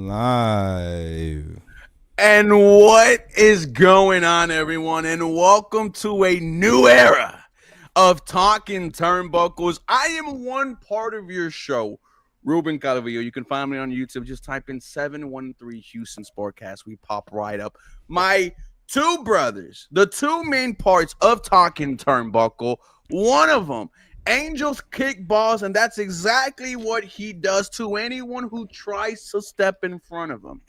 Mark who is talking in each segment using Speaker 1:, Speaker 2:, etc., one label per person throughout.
Speaker 1: Live.
Speaker 2: And what is going on, everyone? And welcome to a new era of Talking Turnbuckles. I am one part of your show, Ruben Calvillo. You can find me on YouTube. Just type in 713 Houston Sportcast. We pop right up. My two brothers, the two main parts of Talking Turnbuckle, one of them Angels kick balls, and that's exactly what he does to anyone who tries to step in front of him.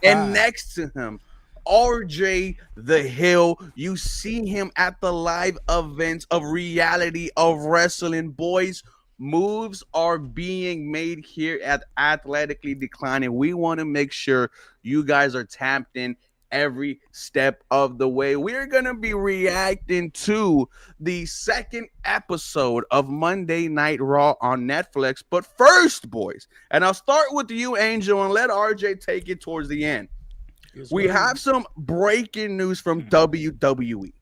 Speaker 2: And next to him, RJ the Hill. You see him at the live events of reality of wrestling. Boys, moves are being made here at Athletically Declining. We want to make sure you guys are tapped in every step of the way. We're going to be reacting to the second episode of Monday Night Raw on Netflix. But first, boys, and I'll start with you, Angel, and let RJ take it towards the end. We have some breaking news from WWE.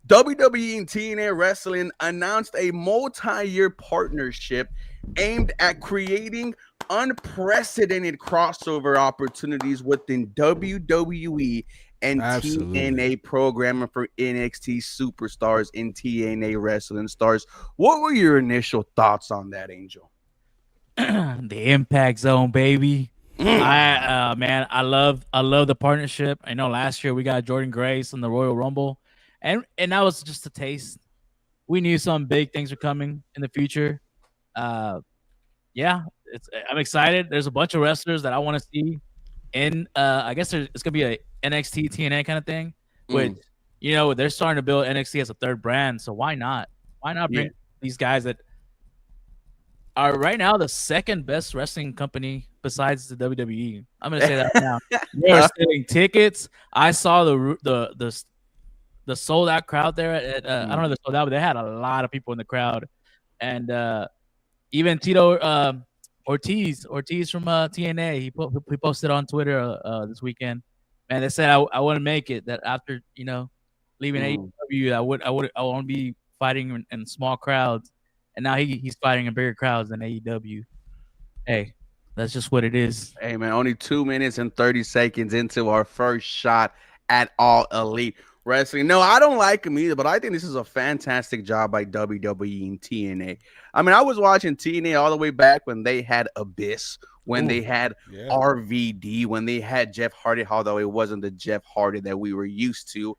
Speaker 2: WWE and TNA Wrestling announced a multi-year partnership aimed at creating unprecedented crossover opportunities within WWE and TNA programming for NXT superstars and TNA wrestling stars. What were your initial thoughts on that, Angel?
Speaker 3: The Impact Zone, baby. I love the partnership. I know last year we got Jordynn Grace in the Royal Rumble, and that was just a taste. We knew some big things were coming in the future. I'm excited. There's a bunch of wrestlers that I want to see in. I guess it's gonna be a NXT TNA kind of thing, which they're starting to build NXT as a third brand. So why not? Why not bring these guys that are right now the second best wrestling company besides the WWE? I'm gonna say that now. They're selling tickets. I saw the sold out crowd there at I don't know if they sold out, but they had a lot of people in the crowd, and even Tito Ortiz from TNA, he posted on Twitter this weekend. Man, they said I wouldn't make it. That after leaving AEW, I want to be fighting in small crowds. And now he's fighting in bigger crowds than AEW. Hey, that's just what it is.
Speaker 2: Hey, man, only 2 minutes and 30 seconds into our first shot at All Elite Wrestling. No, I don't like him either, but I think this is a fantastic job by WWE and TNA. I mean, I was watching TNA all the way back when they had Abyss, when they had RVD, when they had Jeff Hardy, although it wasn't the Jeff Hardy that we were used to.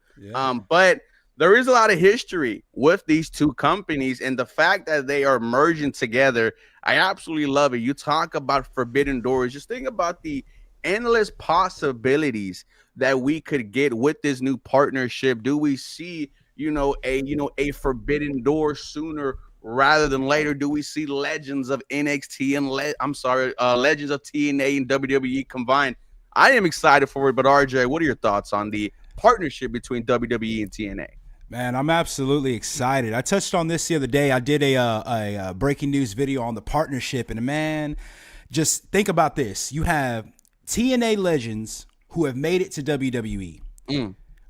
Speaker 2: But there is a lot of history with these two companies, and the fact that they are merging together, I absolutely love it. You talk about forbidden doors. Just think about the endless possibilities that we could get with this new partnership. Do we see, a forbidden door sooner rather than later? Do we see legends of NXT and legends of TNA and WWE combined? I am excited for it, but RJ, what are your thoughts on the partnership between WWE and TNA?
Speaker 1: Man, I'm absolutely excited. I touched on this the other day. I did a breaking news video on the partnership, and man, just think about this. You have TNA legends who have made it to WWE,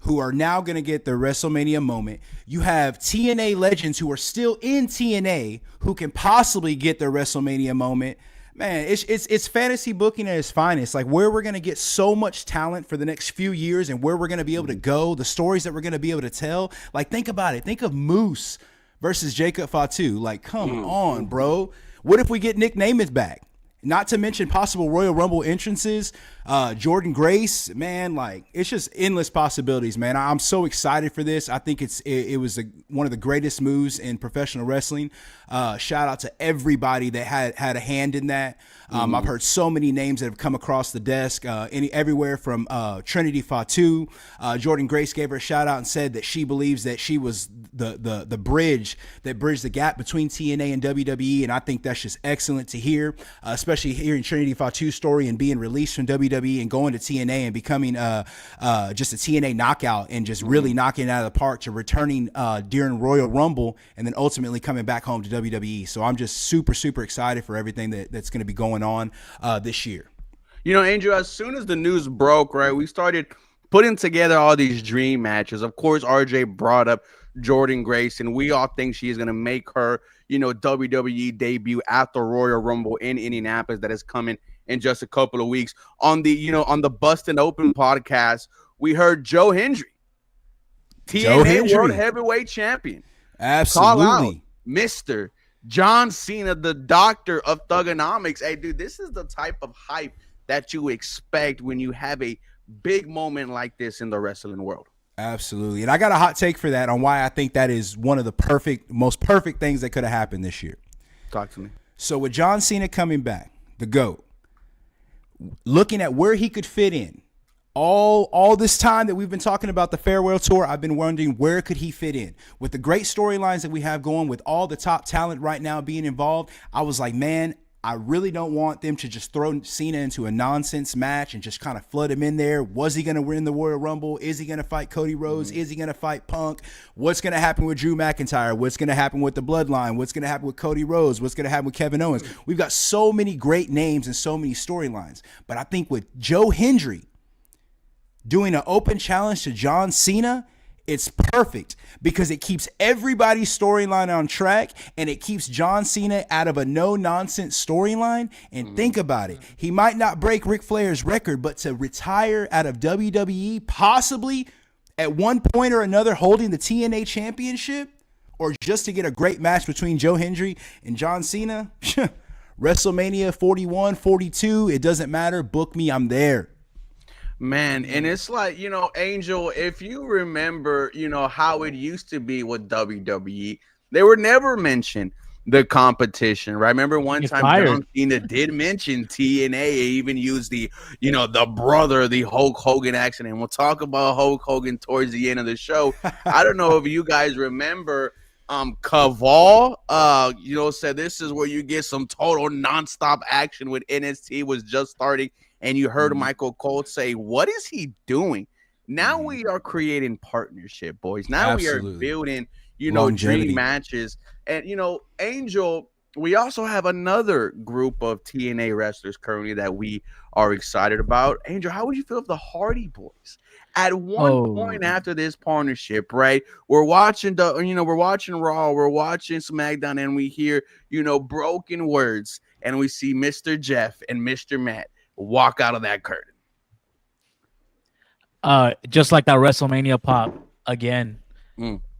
Speaker 1: who are now going to get their WrestleMania moment. You have TNA legends who are still in TNA who can possibly get their WrestleMania moment. Man, it's fantasy booking at its finest. Like, where we're going to get so much talent for the next few years and where we're going to be able to go, the stories that we're going to be able to tell. Like, think about it. Think of Moose versus Jacob Fatu. Like, come on, bro. What if we get Nick Namath back? Not to mention possible Royal Rumble entrances, Jordynn Grace, man, like, it's just endless possibilities, man. I'm so excited for this. I think it was one of the greatest moves in professional wrestling. Shout out to everybody that had a hand in that. I've heard so many names that have come across the desk, everywhere from Trinity Fatu. Jordynn Grace gave her a shout out and said that she believes that she was the bridge that bridged the gap between TNA and WWE, and I think that's just excellent to hear, especially hearing Trinity Fatu's story and being released from WWE and going to TNA and becoming just a TNA knockout and just really knocking it out of the park, to returning during Royal Rumble and then ultimately coming back home to WWE. So I'm just super, super excited for everything that's going to be going on this year.
Speaker 2: Angel, as soon as the news broke, right, we started putting together all these dream matches. Of course, RJ brought up Jordynn Grace, and we all think she is going to make her, WWE debut at the Royal Rumble in Indianapolis that is coming in just a couple of weeks. On the on the Bustin' Open podcast, we heard Joe Hendry, TNA World Heavyweight Champion, call out Mr. John Cena, the doctor of thugonomics. Hey, dude, this is the type of hype that you expect when you have a big moment like this in the wrestling world.
Speaker 1: Absolutely. And I got a hot take for that on why I think that is one of the most perfect things that could have happened this year.
Speaker 2: Talk to me.
Speaker 1: So with John Cena coming back, the GOAT, looking at where he could fit in, all this time that we've been talking about the farewell tour, I've been wondering where could he fit in with the great storylines that we have going, with all the top talent right now being involved. I was like, man, I really don't want them to just throw Cena into a nonsense match and just kind of flood him in there. Was he going to win the Royal Rumble? Is he going to fight Cody Rhodes? Is he going to fight Punk? What's going to happen with Drew McIntyre? What's going to happen with the Bloodline? What's going to happen with Cody Rhodes? What's going to happen with Kevin Owens? We've got so many great names and so many storylines. But I think with Joe Hendry doing an open challenge to John Cena, it's perfect because it keeps everybody's storyline on track and it keeps John Cena out of a no-nonsense storyline. And think about it. He might not break Ric Flair's record, but to retire out of WWE, possibly at one point or another holding the TNA championship, or just to get a great match between Joe Hendry and John Cena, WrestleMania 41, 42, it doesn't matter. Book me, I'm there.
Speaker 2: Man, and it's like, Angel, if you remember, how it used to be with WWE, they were never mentioned the competition, right? Remember one time John Cena did mention TNA, even used the, the brother, the Hulk Hogan accent, and we'll talk about Hulk Hogan towards the end of the show. I don't know if you guys remember Caval, said this is where you get some total nonstop action when NXT was just starting. And you heard Michael Cole say, what is he doing? Now we are creating partnership, boys. Now we are building, dream matches. And, Angel, we also have another group of TNA wrestlers currently that we are excited about. Angel, how would you feel if the Hardy Boys, at one point after this partnership, right? We're watching we're watching Raw, we're watching SmackDown, and we hear, broken words, and we see Mr. Jeff and Mr. Matt walk out of that curtain.
Speaker 3: Just like that WrestleMania pop again,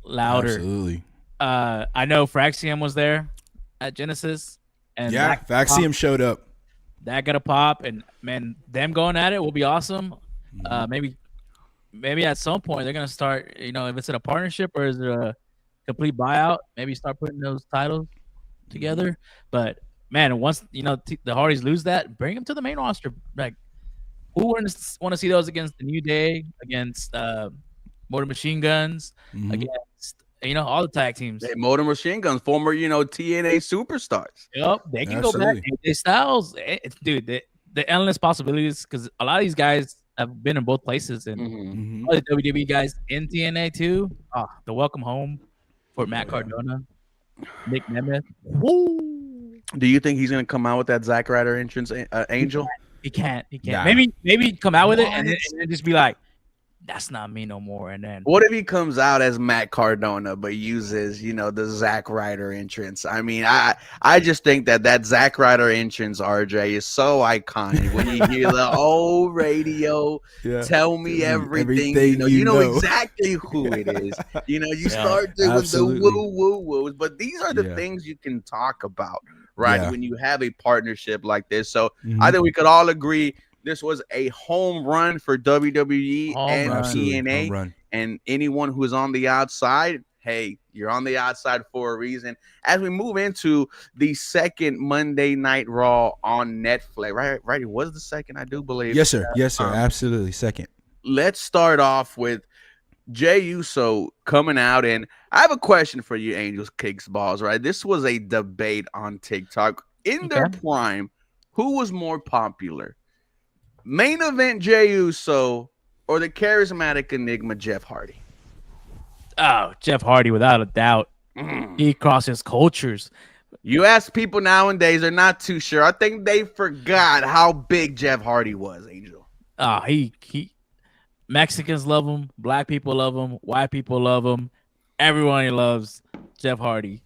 Speaker 3: louder.
Speaker 1: Absolutely.
Speaker 3: I know Fraxium was there at Genesis, and
Speaker 1: Fraxium showed up.
Speaker 3: That got a pop, and man, them going at it will be awesome. Maybe at some point they're gonna start. If it's in a partnership or is it a complete buyout, maybe start putting those titles together. But man, once the Hardys lose that, bring them to the main roster. Like, who want to see those against the New Day, against Motor Machine Guns, against all the tag teams?
Speaker 2: Hey, Motor Machine Guns, former TNA superstars.
Speaker 3: Yep, they can go back. AJ Styles, dude, the endless possibilities, because a lot of these guys have been in both places, and all the WWE guys in TNA too. The welcome home for Matt Cardona, Nick Nemeth. Woo!
Speaker 2: Do you think he's going to come out with that Zack Ryder entrance, Angel?
Speaker 3: He can't. Nah. Maybe come out with it and then just be like, that's not me no more. And then
Speaker 2: what if he comes out as Matt Cardona but uses, the Zack Ryder entrance? I mean, I just think that Zack Ryder entrance, RJ, is so iconic. When you hear the old radio, tell me everything. You know exactly who it is. You start doing the woo-woo-woos, but these are the things you can talk about, right? When you have a partnership like this. So I think we could all agree this was a home run for WWE and TNA. And anyone who is on the outside, hey, you're on the outside for a reason. As we move into the second Monday Night Raw on Netflix, right? It was the second, I do believe.
Speaker 1: Yes, sir. Absolutely. Second.
Speaker 2: Let's start off with Jey Uso coming out. And I have a question for you, Angels, Kicks, Balls, right? This was a debate on TikTok. In their prime, who was more popular? Main event Jey Uso or the charismatic enigma Jeff Hardy?
Speaker 3: Oh, Jeff Hardy, without a doubt. He crosses cultures.
Speaker 2: You ask people nowadays, they're not too sure. I think they forgot how big Jeff Hardy was, Angel.
Speaker 3: He Mexicans love him, black people love him, white people love him. Everyone loves Jeff Hardy.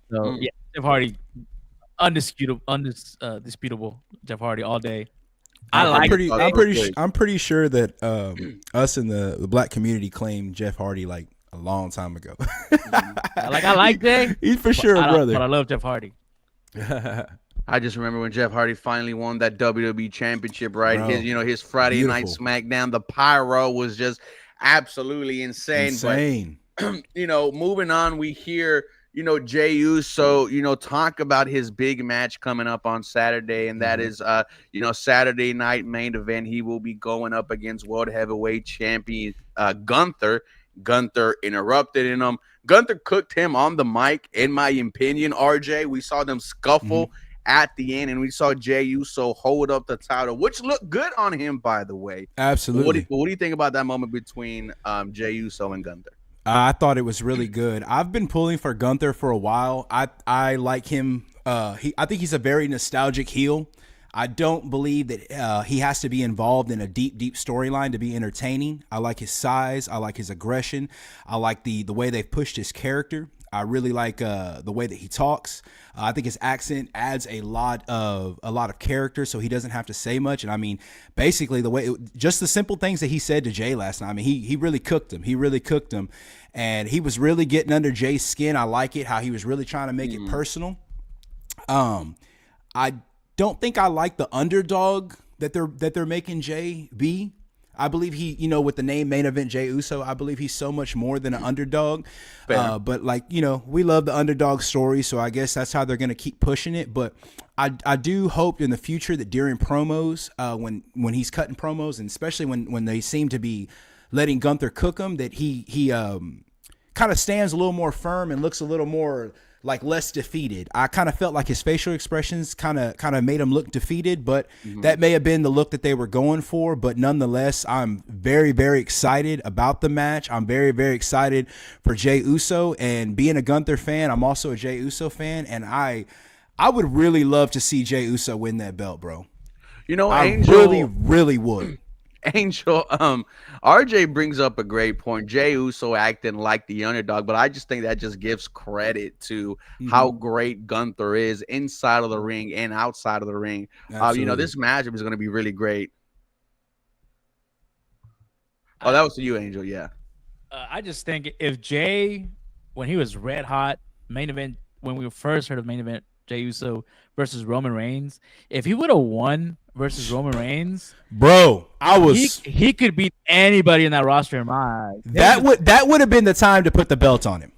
Speaker 3: So yeah, Jeff Hardy Undisputable Jeff Hardy all day. I
Speaker 1: I'm
Speaker 3: like
Speaker 1: pretty.
Speaker 3: it.
Speaker 1: I'm pretty sure that us in the black community claimed Jeff Hardy like a long time ago.
Speaker 3: I like Jay.
Speaker 1: He's for sure a
Speaker 3: But I
Speaker 1: brother.
Speaker 3: love Jeff Hardy.
Speaker 2: I just remember when Jeff Hardy finally won that WWE championship, right?
Speaker 1: Bro,
Speaker 2: His Friday night
Speaker 1: beautiful.
Speaker 2: SmackDown, the pyro was just absolutely insane.
Speaker 1: Insane.
Speaker 2: But moving on, we hear Jey Uso, talk about his big match coming up on Saturday, and that is Saturday night main event. He will be going up against World Heavyweight Champion Gunther. Gunther interrupted him. Gunther cooked him on the mic, in my opinion. RJ, we saw them scuffle at the end, and we saw Jey Uso hold up the title, which looked good on him, by the way.
Speaker 1: Absolutely.
Speaker 2: What do you think about that moment between Jey Uso and Gunther?
Speaker 1: I thought it was really good. I've been pulling for Gunther for a while. I like him. I think he's a very nostalgic heel. I don't believe that he has to be involved in a deep storyline to be entertaining. I like his size. I like his aggression. I like the way they've pushed his character. I really like the way that he talks. I think his accent adds a lot of character, so he doesn't have to say much. And I mean, basically just the simple things that he said to Jay last night. I mean, he really cooked him. He really cooked him, and he was really getting under Jay's skin. I like it how he was really trying to make it personal. I don't think I like the underdog that they're making Jay be. I believe he, with the name Main Event Jey Uso, I believe he's so much more than an underdog. But we love the underdog story, so I guess that's how they're going to keep pushing it. But I do hope in the future that during promos, when he's cutting promos, and especially when they seem to be letting Gunther cook him, that he kind of stands a little more firm and looks a little more like less defeated. I kind of felt like his facial expressions kind of made him look defeated, but that may have been the look that they were going for. But nonetheless, I'm very, very excited about the match. I'm very, very excited for Jey Uso, and being a Gunther fan, I'm also a Jey Uso fan, and I would really love to see Jey Uso win that belt, bro. I really, really would.
Speaker 2: Angel, RJ brings up a great point. Jey Uso acting like the underdog, but I just think that just gives credit to how great Gunther is inside of the ring and outside of the ring. This matchup is going to be really great. Oh, that was to you, Angel. Yeah.
Speaker 3: I just think if Jay, when he was red hot, main event, when we first heard of main event Jey Uso versus Roman Reigns, if he would have won versus Roman Reigns,
Speaker 1: bro,
Speaker 3: he could beat anybody in that roster in my eyes.
Speaker 1: That would have been the time to put the belt on him.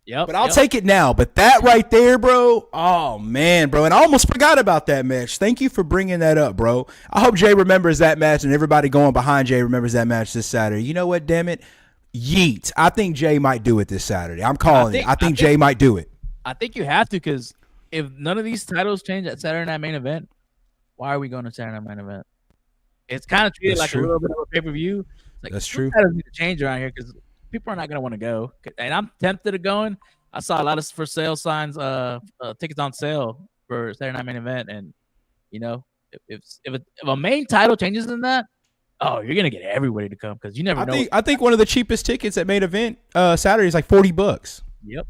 Speaker 3: Yep.
Speaker 1: But I'll take it now. But that right there, bro, oh man, bro, and I almost forgot about that match. Thank you for bringing that up, bro. I hope Jay remembers that match, and everybody going behind Jay remembers that match this Saturday. You know what? Damn it, yeet! I think Jay might do it this Saturday. I'm calling it. I think Jay might do it.
Speaker 3: I think you have to, because if none of these titles change at Saturday Night Main Event, why are we going to Saturday Night Main Event? It's kind of treated like a little bit of a pay-per-view. Like,
Speaker 1: that's true.
Speaker 3: Titles need to change around here because people are not going to want to go. And I'm tempted to going. I saw a lot of for sale signs, tickets on sale for Saturday Night Main Event. And, if a main title changes in that, oh, you're going to get everybody to come because you never know.
Speaker 1: I think one of the cheapest tickets at main event Saturday is like $40.
Speaker 3: Yep.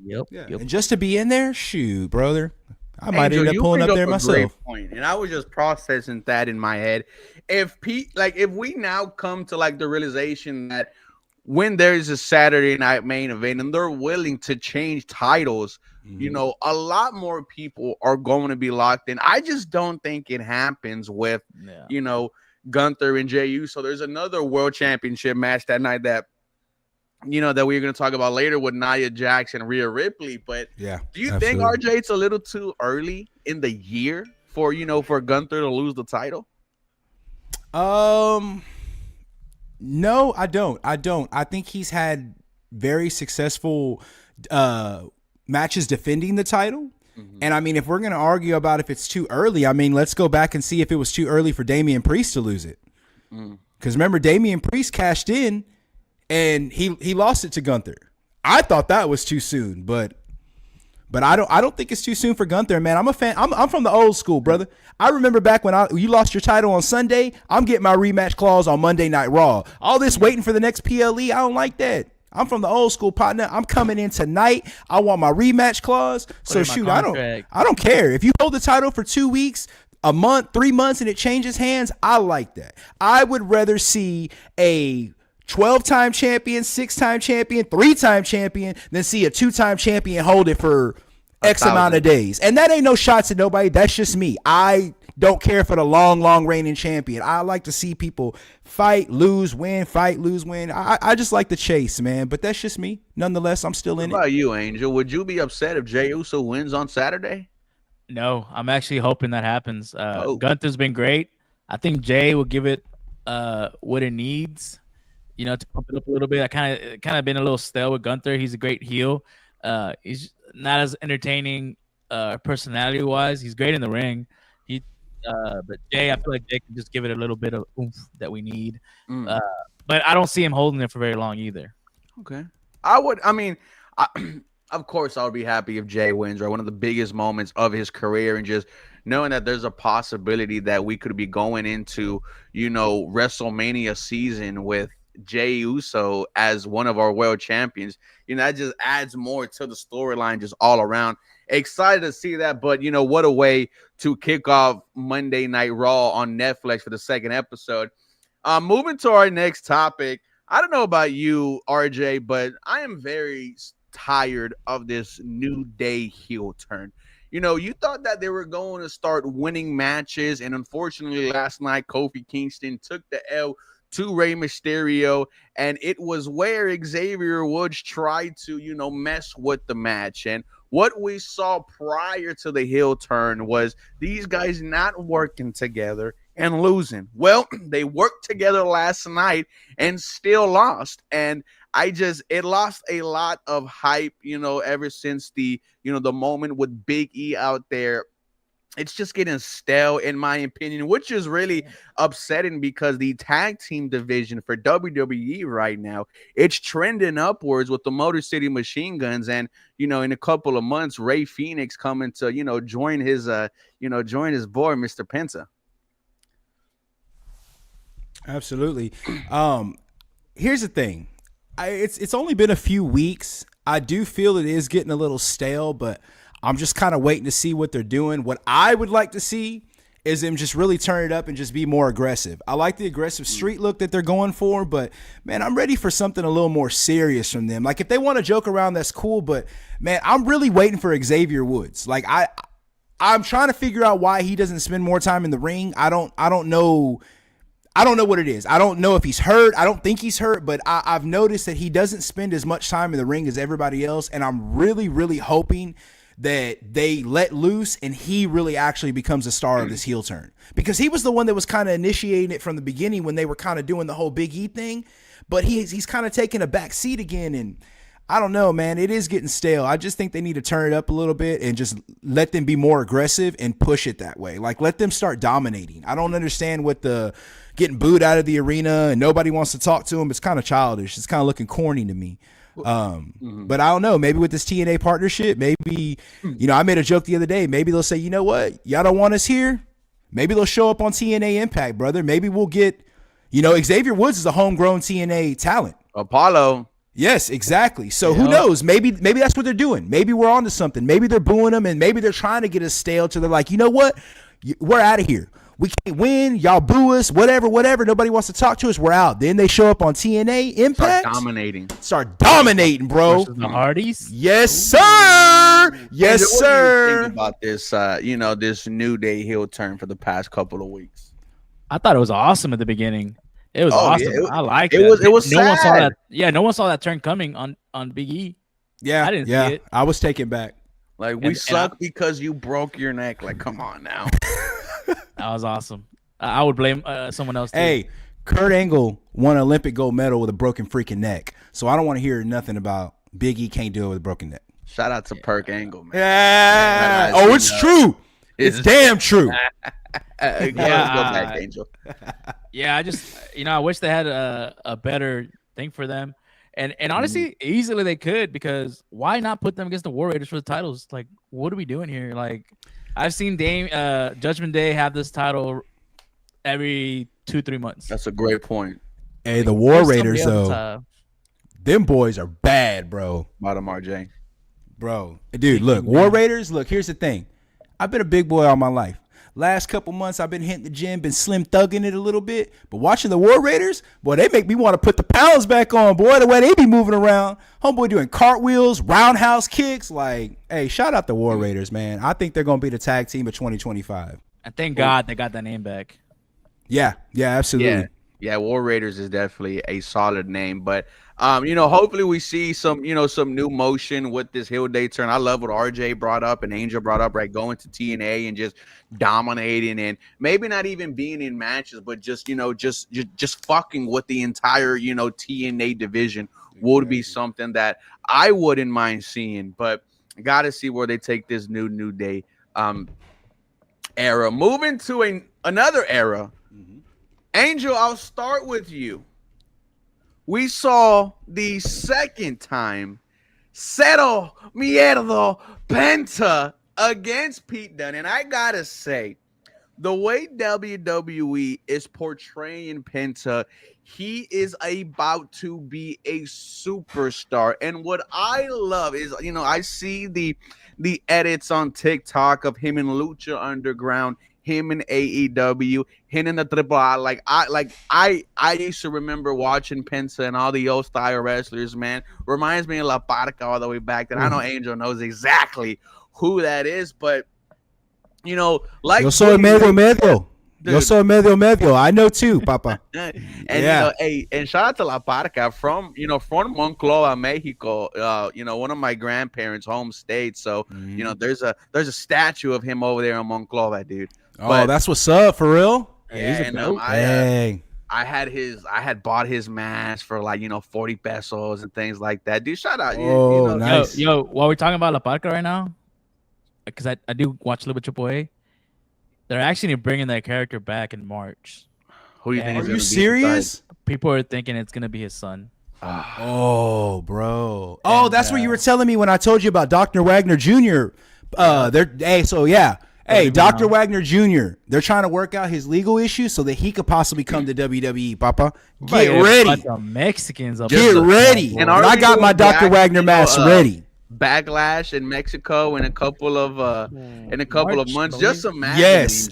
Speaker 1: Yeah. And just to be in there, shoot, brother, I might end up pulling up there myself.
Speaker 2: Great point. And I was just processing that in my head. If we now come to like the realization that when there's a Saturday night main event and they're willing to change titles, a lot more people are going to be locked in. I just don't think it happens with, Gunther and Jey Uso. So there's another world championship match that night that that we're going to talk about later with Nia Jax and Rhea Ripley. But
Speaker 1: yeah,
Speaker 2: do you think, RJ, it's a little too early in the year for Gunther to lose the title?
Speaker 1: No, I don't. I think he's had very successful matches defending the title. And I mean, if we're going to argue about if it's too early, I mean, let's go back and see if it was too early for Damian Priest to lose it. Because remember, Damian Priest cashed in and he lost it to Gunther. I thought that was too soon, but I don't think it's too soon for Gunther, man. I'm a fan. I'm from the old school, brother. I remember back when you lost your title on Sunday, I'm getting my rematch clause on Monday Night Raw. All this waiting for the next PLE, I don't like that. I'm from the old school, partner. I'm coming in tonight. I want my rematch clause. So shoot, I don't care if you hold the title for 2 weeks, a month, 3 months, and it changes hands. I like that. I would rather see a 12-time champion, 6-time champion, 3-time champion than see a 2-time champion hold it for X amount of days. And that ain't no shots at nobody. That's just me. I don't care for the long reigning champion. I like to see people fight, lose, win, fight, lose, win. I just like the chase, man. But that's just me. Nonetheless, I'm still in it.
Speaker 2: What about you, Angel? Would you be upset if Jey Uso wins on Saturday?
Speaker 3: No, I'm actually hoping that happens. Gunther's been great. I think Jey will give it what it needs, to pump it up a little bit. I kind of been a little stale with Gunther. He's a great heel. He's not as entertaining personality wise. He's great in the ring. But Jey, I feel like Jey can just give it a little bit of oomph that we need. But I don't see him holding it for very long either.
Speaker 2: Okay. Of course, I would be happy if Jey wins, right? One of the biggest moments of his career, and just knowing that there's a possibility that we could be going into, WrestleMania season with Jey Uso as one of our world champions. That just adds more to the storyline just all around. Excited to see that, but what a way to kick off Monday Night Raw on Netflix for the second episode. Moving to our next topic. I don't know about you, RJ, but I am very tired of this New Day heel turn. You thought that they were going to start winning matches, and unfortunately last night Kofi Kingston took the L to Rey Mysterio, and it was where Xavier Woods tried to, mess with the match. And what we saw prior to the heel turn was these guys not working together and losing. Well, they worked together last night and still lost. And it lost a lot of hype, ever since the moment with Big E out there. It's just getting stale, in my opinion, which is really upsetting because the tag team division for WWE right now, it's trending upwards with the Motor City Machine Guns. And, in a couple of months, Ray Phoenix coming to, join his boy, Mr. Penta.
Speaker 1: Absolutely. Here's the thing. It's only been a few weeks. I do feel it is getting a little stale, but I'm just kind of waiting to see what they're doing. What I would like to see is them just really turn it up and just be more aggressive. I like the aggressive street look that they're going for, but, man, I'm ready for something a little more serious from them. Like, if they want to joke around, that's cool, but, man, I'm really waiting for Xavier Woods. Like, I'm trying to figure out why he doesn't spend more time in the ring. I don't know. I don't know what it is. I don't know if he's hurt. I don't think he's hurt, but I've noticed that he doesn't spend as much time in the ring as everybody else, and I'm really, really hoping that they let loose and he really actually becomes a star of this heel turn, because he was the one that was kind of initiating it from the beginning when they were kind of doing the whole Big E thing, but he's kind of taking a back seat again. And I don't know, man, it is getting stale. I just think they need to turn it up a little bit and just let them be more aggressive and push it that way. Like, let them start dominating. I don't understand what the getting booed out of the arena and nobody wants to talk to him. It's kind of childish. It's kind of looking corny to me. But I don't know, maybe with this TNA partnership, maybe, I made a joke the other day, maybe they'll say, you know what, y'all don't want us here, maybe they'll show up on TNA Impact, brother. Maybe we'll get, Xavier Woods is a homegrown TNA talent.
Speaker 2: Apollo.
Speaker 1: Yes, exactly. So who knows? Maybe that's what they're doing. Maybe we're on to something. Maybe they're booing them, and maybe they're trying to get us stale to they're like, you know what, we're out of here. We can't win. Y'all boo us. Whatever. Nobody wants to talk to us. We're out. Then they show up on TNA Impact. Start dominating, bro.
Speaker 3: Versus the Hardys.
Speaker 1: Yes, sir. Yes, sir.
Speaker 2: What do you think about this, this New Day heel turn for the past couple of weeks?
Speaker 3: I thought it was awesome at the beginning. It was awesome. Yeah, I liked it.
Speaker 2: It was
Speaker 3: no
Speaker 2: sad.
Speaker 3: one saw that. Yeah, no one saw that turn coming on Big E.
Speaker 1: Yeah,
Speaker 3: I didn't see it.
Speaker 1: I was taken back.
Speaker 2: Like, we suck because you broke your neck. Like, come on now.
Speaker 3: That was awesome. I would blame someone else too.
Speaker 1: Hey, Kurt Angle won an Olympic gold medal with a broken freaking neck. So I don't want to hear nothing about Big E can't do it with a broken neck.
Speaker 2: Shout out to Perk Angle, man.
Speaker 1: Yeah. Oh, it's true. It's damn true.
Speaker 2: Go back, Angel.
Speaker 3: Yeah, I just, I wish they had a better thing for them. And honestly, easily they could, because why not put them against the War Raiders for the titles? Like, what are we doing here? Like, I've seen Judgment Day have this title every 2-3 months.
Speaker 2: That's a great point.
Speaker 1: Hey, the War Raiders, though, Them boys are bad, bro.
Speaker 2: Bottom RJ.
Speaker 1: Bro, dude, look, War Raiders. Look, here's the thing. I've been a big boy all my life. Last couple months, I've been hitting the gym, been slim thugging it a little bit. But watching the War Raiders, boy, they make me want to put the pounds back on, boy. The way they be moving around, homeboy doing cartwheels, roundhouse kicks. Like, hey, shout out the War Raiders, man. I think they're gonna be the tag team of 2025.
Speaker 3: And thank God they got that name back.
Speaker 1: Yeah, absolutely.
Speaker 2: Yeah, War Raiders is definitely a solid name, but hopefully we see some new motion with this Hill Day turn. I love what RJ brought up and Angel brought up, right? Going to TNA and just dominating, and maybe not even being in matches, but just fucking with the entire TNA division would be something that I wouldn't mind seeing. But got to see where they take this new day era. Moving to another era. Angel, I'll start with you. We saw the second time Cero Mierda Penta against Pete Dunne. And I gotta say, the way WWE is portraying Penta, he is about to be a superstar. And what I love is, I see the edits on TikTok of him in Lucha Underground, him in AEW, him in the Triple A. I used to remember watching Penta and all the old style wrestlers, man. Reminds me of La Parca all the way back then. I know Angel knows exactly who that is, but like
Speaker 1: yo soy medio. Yo soy medio. I know too, Papa.
Speaker 2: And and shout out to La Parca from Monclova, Mexico. One of my grandparents' home state. So there's a statue of him over there in Monclova, dude.
Speaker 1: Oh, that's what's up for real.
Speaker 2: Yeah, and I had bought his mask for 40 pesos and things like that. Dude, shout out.
Speaker 1: Oh, nice.
Speaker 3: Yo, while we're talking about La Parca right now, because I do watch a little bit Triple A, they're actually bringing that character back in March.
Speaker 2: Who do you think?
Speaker 1: Are you serious?
Speaker 3: People are thinking it's gonna be his son.
Speaker 1: Oh, bro. Oh, that's what you were telling me when I told you about Dr. Wagner Jr. Hey, Dr. Wagner Jr., they're trying to work out his legal issues so that he could possibly come to WWE, Papa. Get ready.
Speaker 3: Mexicans up
Speaker 1: Get ready. And I got my Dr. Wagner mask ready.
Speaker 2: Backlash in Mexico in a couple of months. Just imagine.
Speaker 1: Yes,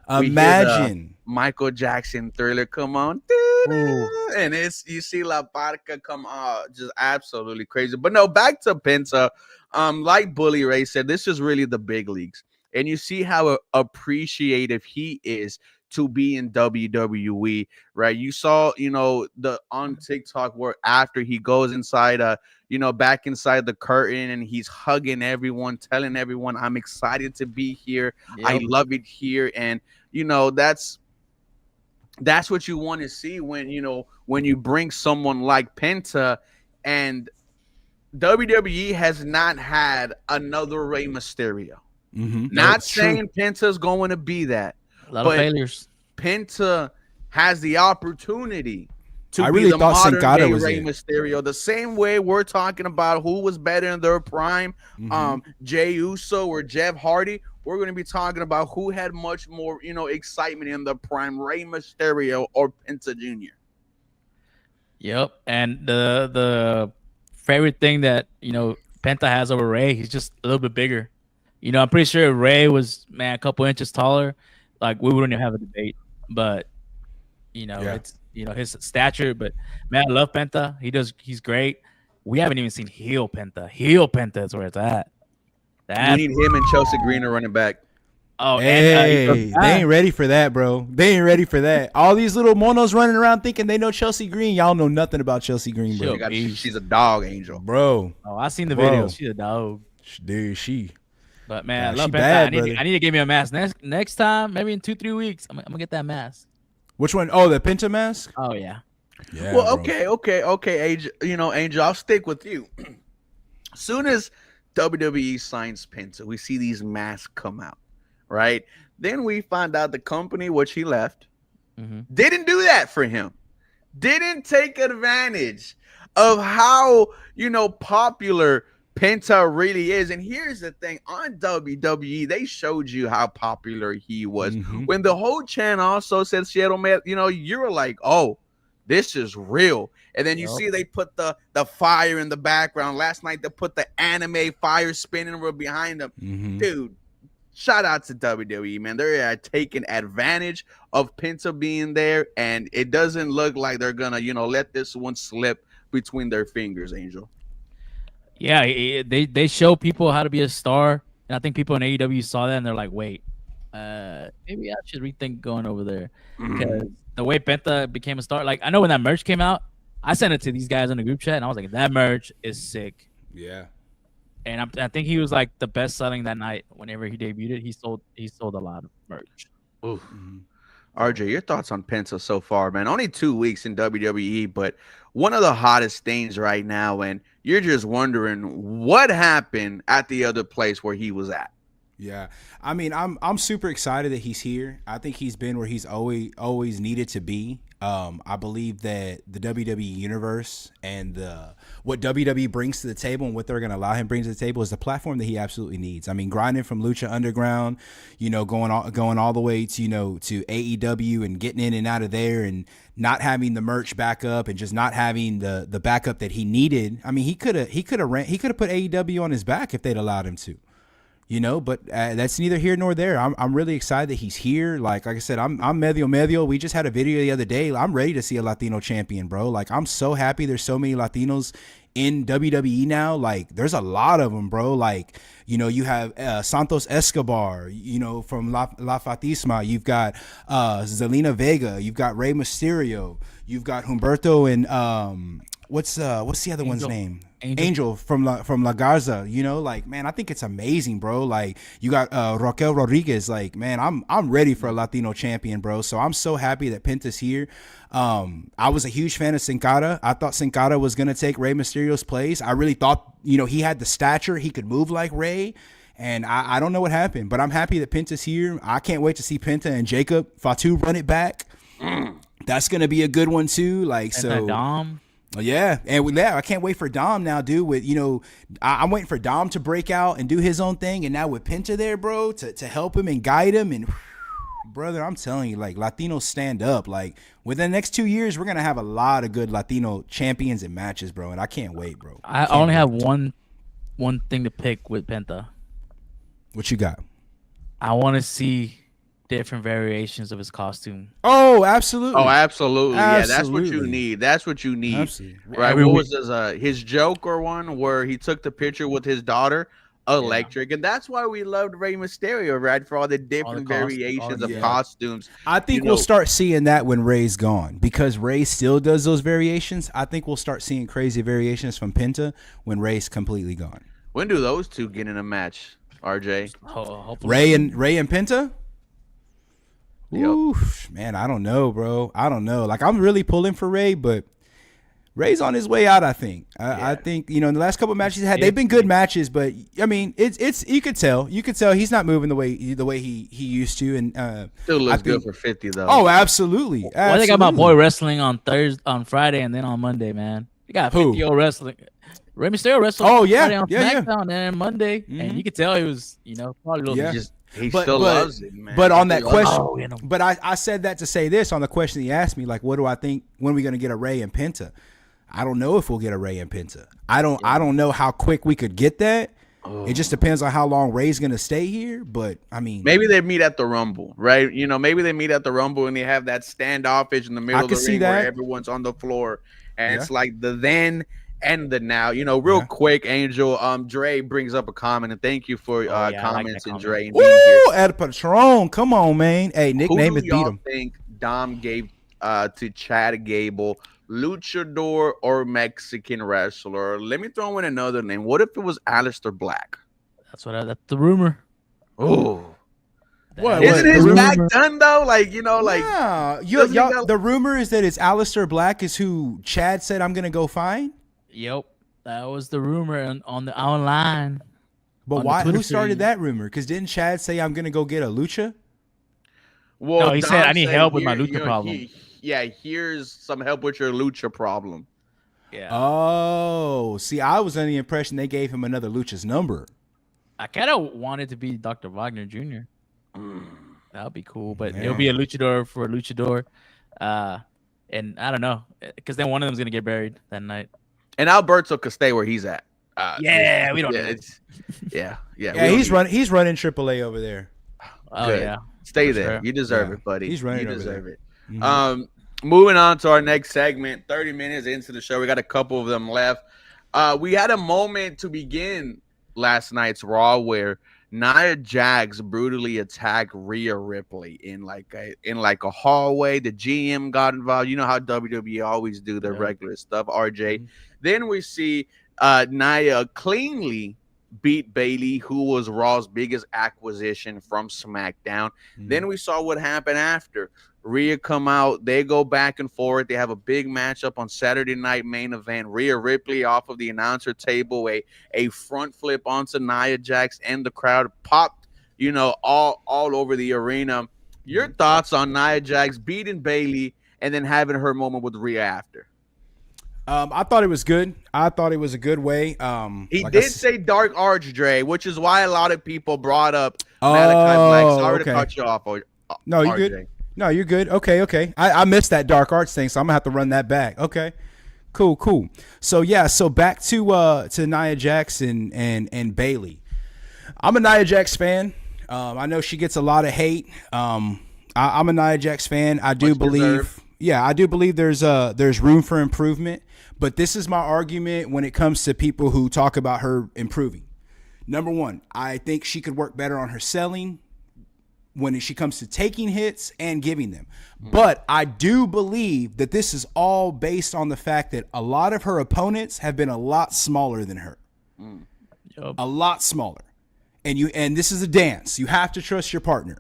Speaker 1: imagine.
Speaker 2: Michael Jackson Thriller, come on. And you see La Parca come on, just absolutely crazy. But no, back to Penta. Like Bully Ray said, this is really the big leagues. And you see how appreciative he is to be in WWE, right? You saw, on TikTok where after he goes inside, back inside the curtain and he's hugging everyone, telling everyone, I'm excited to be here. Yep. I love it here. And, that's what you want to see when you bring someone like Penta. And WWE has not had another Rey Mysterio.
Speaker 1: Mm-hmm.
Speaker 2: Not saying Penta's going to be that.
Speaker 3: A lot of failures.
Speaker 2: Penta has the opportunity to
Speaker 1: I
Speaker 2: be
Speaker 1: really
Speaker 2: the
Speaker 1: thought
Speaker 2: modern
Speaker 1: Sin Cara
Speaker 2: day
Speaker 1: was
Speaker 2: Rey
Speaker 1: it.
Speaker 2: Mysterio. The same way we're talking about who was better in their prime, Jey Uso or Jeff Hardy. We're going to be talking about who had much more, excitement in the prime, Rey Mysterio or Penta Jr.
Speaker 3: Yep, and the favorite thing that Penta has over Rey, he's just a little bit bigger. I'm pretty sure if Rey was a couple inches taller, like we wouldn't have a debate. But it's his stature. But man, I love Penta. He's great. We haven't even seen heel Penta. Heel Penta is where it's at.
Speaker 2: We need him and Chelsea Green running back.
Speaker 3: Oh,
Speaker 1: hey, they ain't ready for that, bro. They ain't ready for that. All these little monos running around thinking they know Chelsea Green. Y'all know nothing about Chelsea Green, bro.
Speaker 2: She's a dog, Angel.
Speaker 1: Bro.
Speaker 3: Oh, I seen the videos. She's a dog.
Speaker 1: Dude, she.
Speaker 3: But man, I love Penta. I need to get me a mask next time. Maybe in 2-3 weeks, I'm gonna get that mask.
Speaker 1: Which one? Oh, the Penta mask?
Speaker 3: Oh yeah.
Speaker 2: Yeah. Well, bro. Okay. Angel, I'll stick with you. As soon as WWE signs Penta, we see these masks come out, right? Then we find out the company which he left didn't do that for him. Didn't take advantage of how popular Penta really is. And here's the thing, on WWE, they showed you how popular he was. When the whole channel also said Seattle, you were like, oh, this is real. And then you
Speaker 3: Yup.
Speaker 2: see they put the fire in the background. Last night they put the anime fire spinning behind them.
Speaker 1: Mm-hmm.
Speaker 2: Dude, shout out to WWE, man. They're taking advantage of Penta being there, and it doesn't look like they're gonna, let this one slip between their fingers, Angel.
Speaker 3: Yeah, they show people how to be a star, and I think people in AEW saw that and they're like, wait, maybe I should rethink going over there because the way Penta became a star. Like I know when that merch came out, I sent it to these guys in the group chat, and I was like, that merch is sick.
Speaker 1: Yeah.
Speaker 3: And I think he was like the best selling that night. Whenever he debuted it, he sold a lot of merch.
Speaker 2: Oof. RJ, your thoughts on Penta so far, man? Only 2 weeks in WWE, but one of the hottest things right now, and you're just wondering what happened at the other place where he was at.
Speaker 1: Yeah, I mean, I'm super excited that he's here. I think he's been where he's always needed to be. I believe that the WWE universe and what WWE brings to the table and what they're going to allow him bring to the table is the platform that he absolutely needs. I mean, grinding from Lucha Underground, going all the way to to AEW and getting in and out of there and not having the merch back up and just not having the backup that he needed. I mean, he could have put AEW on his back if they'd allowed him to. But that's neither here nor there. I'm really excited that he's here. Like I said, I'm medio. We just had a video the other day. I'm ready to see a Latino champion, bro. Like I'm so happy there's so many Latinos in WWE now. Like there's a lot of them, bro. Like you have Santos Escobar, from La Fatisma. You've got Zelina Vega. You've got Rey Mysterio. You've got Humberto and what's the other one's name? Angel from La Garza. Like, man, I think it's amazing, bro. Like you got Raquel Rodriguez. Like, man, I'm ready for a Latino champion, bro. So I'm so happy that Penta's here. I was a huge fan of Sin Cara. I thought Sin Cara was gonna take Rey Mysterio's place. I really thought he had the stature, he could move like Rey. And I don't know what happened, but I'm happy that Penta's here. I can't wait to see Penta and Jacob Fatu run it back. That's gonna be a good one too. Like,
Speaker 3: And
Speaker 1: so
Speaker 3: Dom.
Speaker 1: yeah, and I can't wait for Dom now, dude. With I'm waiting for Dom to break out and do his own thing, and now with Penta there, bro, to help him and guide him, and brother, I'm telling you, like Latinos stand up. Like within the next 2 years, we're gonna have a lot of good Latino champions and matches, bro, and I can't wait, bro.
Speaker 3: I only have one thing to pick with Penta.
Speaker 1: What you got?
Speaker 3: I want to see different variations of his costume.
Speaker 1: Oh, absolutely.
Speaker 2: Oh, absolutely. Yeah, that's what you
Speaker 1: Absolutely.
Speaker 2: need. That's what you need.
Speaker 1: Absolutely.
Speaker 2: Right.
Speaker 3: Every
Speaker 2: What
Speaker 3: week.
Speaker 2: was his Joker one where he took the picture with his daughter? Electric. And that's why we loved Rey Mysterio, right? For all the different variations of
Speaker 1: yeah.
Speaker 2: costumes.
Speaker 1: I think we'll start seeing that when Ray's gone, because Ray still does those variations. I think we'll start seeing crazy variations from Penta when Ray's completely gone.
Speaker 2: When do those two get in a match, RJ?
Speaker 3: Hopefully.
Speaker 1: Ray and Penta?
Speaker 2: Yep.
Speaker 1: Oof, man, I don't know, bro. I don't know. Like, I'm really pulling for Ray, but Ray's on his way out, I think. I think, in the last couple of matches he's had, they've been good matches, but I mean, it's you could tell he's not moving the way he used to, and
Speaker 2: Still looks good for 50 though.
Speaker 1: Oh, absolutely.
Speaker 3: Why they got my boy wrestling on Friday, and then on Monday, man? They got 50-year wrestling. Rey Mysterio wrestled.
Speaker 1: Oh, yeah.
Speaker 3: Friday on
Speaker 1: Yeah, yeah.
Speaker 3: SmackDown, and then Monday, and you could tell he was, probably a little
Speaker 1: Yeah.
Speaker 2: He still loves it, man.
Speaker 1: But on that
Speaker 2: He loves
Speaker 1: question,
Speaker 2: it.
Speaker 1: but I said that to say this on the question he asked me, like, what do I think? When are we going to get a Ray and Penta? I don't know if we'll get a Ray and Penta. I don't know how quick we could get that. It just depends on how long Ray's going to stay here. But I mean,
Speaker 2: maybe they meet at the Rumble, right? Maybe they meet at the Rumble and they have that standoffish in the middle of the ring where everyone's on the floor, and it's like the then and the now. Real quick, Angel. Dre brings up a comment, and thank you for comments and Dre.
Speaker 1: Woo, El Patron, come on, man. Hey, nickname is beat him.
Speaker 2: Think Dom gave to Chad Gable, luchador or Mexican wrestler? Let me throw in another name. What if it was Aleister Black?
Speaker 3: That's the rumor.
Speaker 2: Oh.
Speaker 1: What?
Speaker 2: Isn't his back done though?
Speaker 1: The rumor is that it's Aleister Black is who Chad said I'm gonna go find.
Speaker 3: Yep, that was the rumor on the online.
Speaker 1: But why? Who started that rumor? Because didn't Chad say I'm gonna go get a lucha?
Speaker 2: Well,
Speaker 3: no, he said I need help with my lucha problem.
Speaker 2: Here's some help with your lucha problem.
Speaker 3: Yeah.
Speaker 1: Oh, see, I was under the impression they gave him another lucha's number.
Speaker 3: I kind of wanted to be Dr. Wagner Jr. That would be cool, but it'll be a luchador for a luchador. And I don't know, because then one of them's gonna get buried that night.
Speaker 2: And Alberto could stay where he's at.
Speaker 3: Yeah, we don't know.
Speaker 2: Yeah.
Speaker 1: Yeah, he's running AAA over there.
Speaker 3: Oh
Speaker 2: Good.
Speaker 3: yeah,
Speaker 2: Stay
Speaker 3: for
Speaker 2: there.
Speaker 3: sure.
Speaker 2: You deserve
Speaker 1: Yeah,
Speaker 2: it, buddy.
Speaker 1: he's running
Speaker 2: You
Speaker 1: over
Speaker 2: deserve
Speaker 1: there.
Speaker 2: it.
Speaker 1: Mhm.
Speaker 2: Moving on to our next segment, 30 minutes into the show. We got a couple of them left. We had a moment to begin last night's Raw where Nia Jax brutally attacked Rhea Ripley in like a hallway. The GM got involved. You know how WWE always do their regular stuff, RJ.
Speaker 1: Mhm.
Speaker 2: Then we see Nia cleanly beat Bayley, who was Raw's biggest acquisition from SmackDown. Then we saw what happened after. Rhea come out, they go back and forth. They have a big matchup on Saturday Night Main Event. Rhea Ripley off of the announcer table, a front flip onto Nia Jax, and the crowd popped, all over the arena. Your thoughts on Nia Jax beating Bayley and then having her moment with Rhea after?
Speaker 1: I thought it was good. I thought it was a good way.
Speaker 2: He
Speaker 1: like
Speaker 2: did say Dark Arch, Dre, which is why a lot of people brought up Malachi Black. Sorry to cut you off.
Speaker 1: No, you're
Speaker 2: RJ.
Speaker 1: good. No, you're good. Okay. I missed that Dark Arts thing, so I'm gonna have to run that back. Okay. Cool. So yeah, so back to Nia Jax and Bayley. I'm a Nia Jax fan. I know she gets a lot of hate. I'm a Nia Jax fan. I do believe there's room for improvement. But this is my argument when it comes to people who talk about her improving. Number one, I think she could work better on her selling when she comes to taking hits and giving them. But I do believe that this is all based on the fact that a lot of her opponents have been a lot smaller than her. A lot smaller. And this is a dance. You have to trust your partner.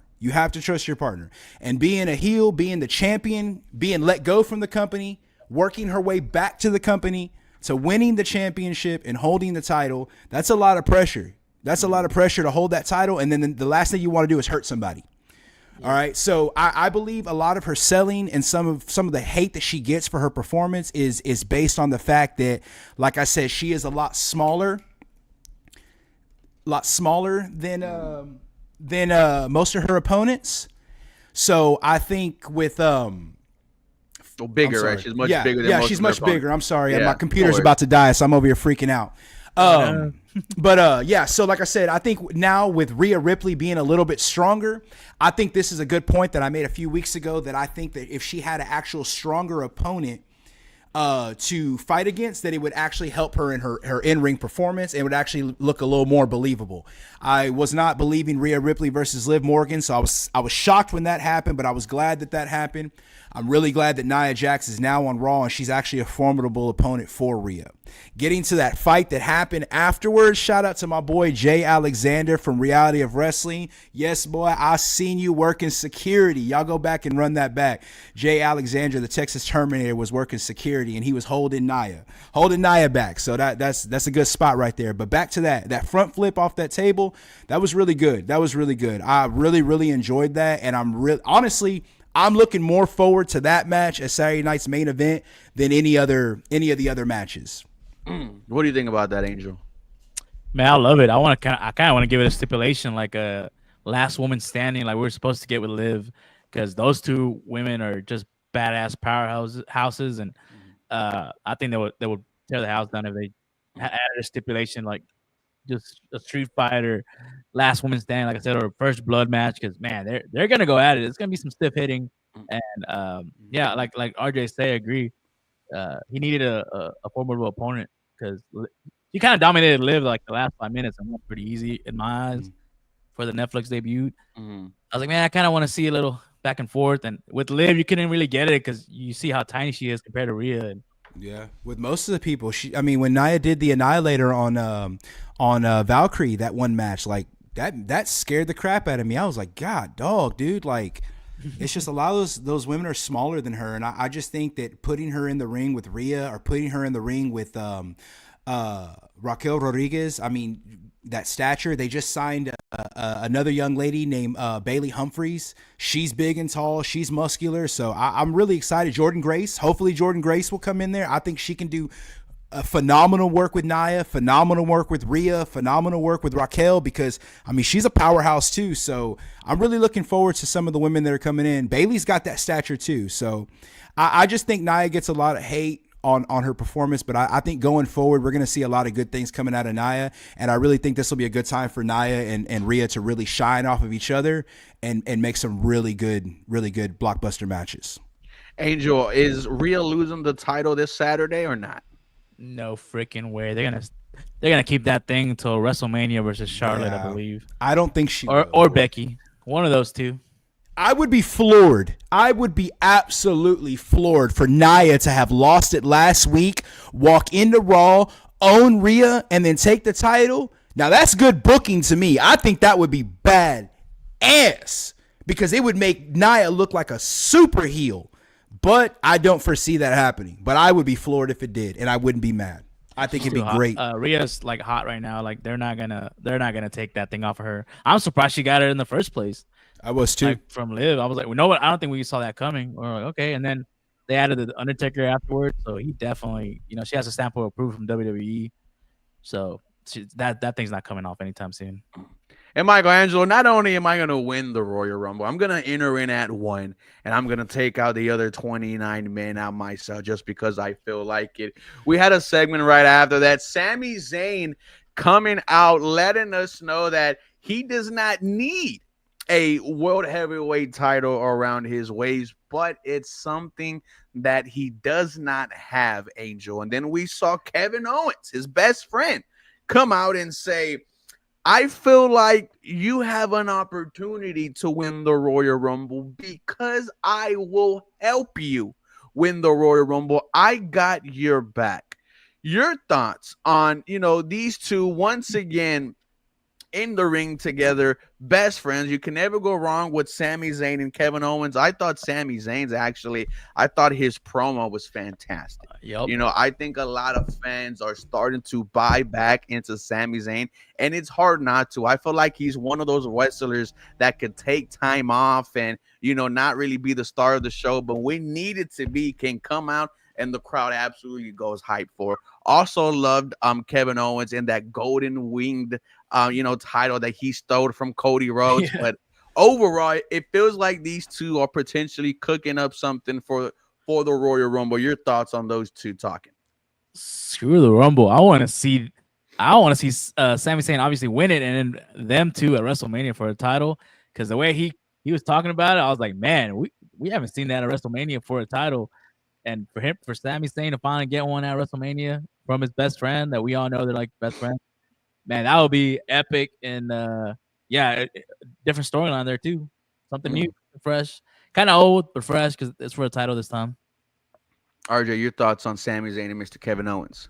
Speaker 1: And being a heel, being the champion, being let go from the company, working her way back to the company, to winning the championship and holding the title, that's a lot of pressure. That's a lot of pressure to hold that title, and then the last thing you want to do is hurt somebody. All right, so I believe a lot of her selling and some of the hate that she gets for her performance is based on the fact that, like I said, she is a lot smaller than most of her opponents. So I think with
Speaker 2: bigger, right? She's much bigger than most
Speaker 1: she's
Speaker 2: of her
Speaker 1: much bigger. I'm sorry.
Speaker 2: Yeah,
Speaker 1: My computer's about to die, so I'm over here freaking out. But so like I said, I think now with Rhea Ripley being a little bit stronger, I think this is a good point that I made a few weeks ago, that I think that if she had an actual stronger opponent to fight against, that it would actually help her in her in-ring performance and would actually look a little more believable. I was not believing Rhea Ripley versus Liv Morgan, so I was shocked when that happened, but I was glad that happened. I'm really glad that Nia Jax is now on Raw and she's actually a formidable opponent for Rhea. Getting to that fight that happened afterwards, shout out to my boy Jay Alexander from Reality of Wrestling. Yes, boy, I seen you working security. Y'all go back and run that back. Jay Alexander, the Texas Terminator, was working security and he was holding Nia back. So that's a good spot right there. But back to that front flip off that table, that was really good. I really enjoyed that, and I'm looking more forward to that match at Saturday night's main event than any of the other matches.
Speaker 2: What do you think about that, Angel?
Speaker 3: Man, I love it. I kind of want to give it a stipulation, like a last woman standing, like we were supposed to get with Liv, because those two women are just badass powerhouses, and I think they would tear the house down if they added a stipulation like just a Street Fighter last woman standing, like I said, or a first blood match, because man, they're gonna go at it. It's gonna be some stiff hitting, and yeah, like RJ say, I agree. He needed a formidable opponent, because he kind of dominated Liv like the last 5 minutes, and went pretty easy in my eyes for the Netflix debut. I was like, man, I kind of want to see a little back and forth, and with Liv, you couldn't really get it because you see how tiny she is compared to Rhea. And
Speaker 1: yeah, with most of the people, when Nia did the Annihilator on Valkyrie, that one match, like that scared the crap out of me. I was like, God, dog, dude, like. It's just a lot of those women are smaller than her, and I just think that putting her in the ring with Rhea or putting her in the ring with Raquel Rodriguez, I mean, that stature. They just signed another young lady named Bailey Humphreys. She's big and tall. She's muscular, so I'm really excited. Jordynn Grace, hopefully Jordynn Grace will come in there. I think she can do phenomenal work with Nia, phenomenal work with Rhea, phenomenal work with Raquel, because I mean she's a powerhouse too. So I'm really looking forward to some of the women that are coming in. Bayley's got that stature too. So I just think Nia gets a lot of hate on her performance, but I think going forward we're going to see a lot of good things coming out of Nia, and I really think this will be a good time for Nia and Rhea to really shine off of each other and make some really good blockbuster matches.
Speaker 2: Angel, is Rhea losing the title this Saturday or not?
Speaker 3: No freaking way. They're gonna keep that thing until WrestleMania versus Charlotte, I believe.
Speaker 1: I don't think she
Speaker 3: or Becky. One of those two.
Speaker 1: I would be floored. I would be absolutely floored for Nia to have lost it last week, walk into Raw, own Rhea, and then take the title. Now, that's good booking to me. I think that would be bad ass because it would make Nia look like a super heel. But I don't foresee that happening. But I would be floored if it did, and I wouldn't be mad. I think it'd be great.
Speaker 3: Rhea's like hot right now. Like they're not gonna take that thing off of her. I'm surprised she got it in the first place.
Speaker 1: I was too.
Speaker 3: Like, from Liv, I was like, well, no, I don't think we saw that coming. We're like, okay, and then they added the Undertaker afterwards, so he definitely, she has a stamp of approval from WWE. So that thing's not coming off anytime soon.
Speaker 2: And Michelangelo, not only am I going to win the Royal Rumble, I'm going to enter in at 1, and I'm going to take out the other 29 men out myself just because I feel like it. We had a segment right after that. Sami Zayn coming out, letting us know that he does not need a world heavyweight title around his waist, but it's something that he does not have, Angel. And then we saw Kevin Owens, his best friend, come out and say, I feel like you have an opportunity to win the Royal Rumble because I will help you win the Royal Rumble. I got your back. Your thoughts on, these two once again in the ring together, best friends. You can never go wrong with Sami Zayn and Kevin Owens. I thought Sami Zayn's I thought his promo was fantastic.
Speaker 3: Yep.
Speaker 2: I think a lot of fans are starting to buy back into Sami Zayn, and it's hard not to. I feel like he's one of those wrestlers that could take time off and, not really be the star of the show, but when needed to be, can come out and the crowd absolutely goes hype for. Also loved Kevin Owens in that golden winged title that he stole from Cody Rhodes. Yeah. But overall, it feels like these two are potentially cooking up something for the Royal Rumble. Your thoughts on those two talking?
Speaker 3: Screw the Rumble. I want to see Sami Zayn obviously win it, and then them two at WrestleMania for a title. Because the way he was talking about it, I was like, man, we haven't seen that at WrestleMania for a title. And for Sami Zayn to finally get one at WrestleMania from his best friend that we all know they're like best friends, man, that would be epic. And different storyline there too. Something new, fresh, kind of old but fresh because it's for a title this time.
Speaker 2: RJ, your thoughts on Sami Zayn and Mr. Kevin Owens?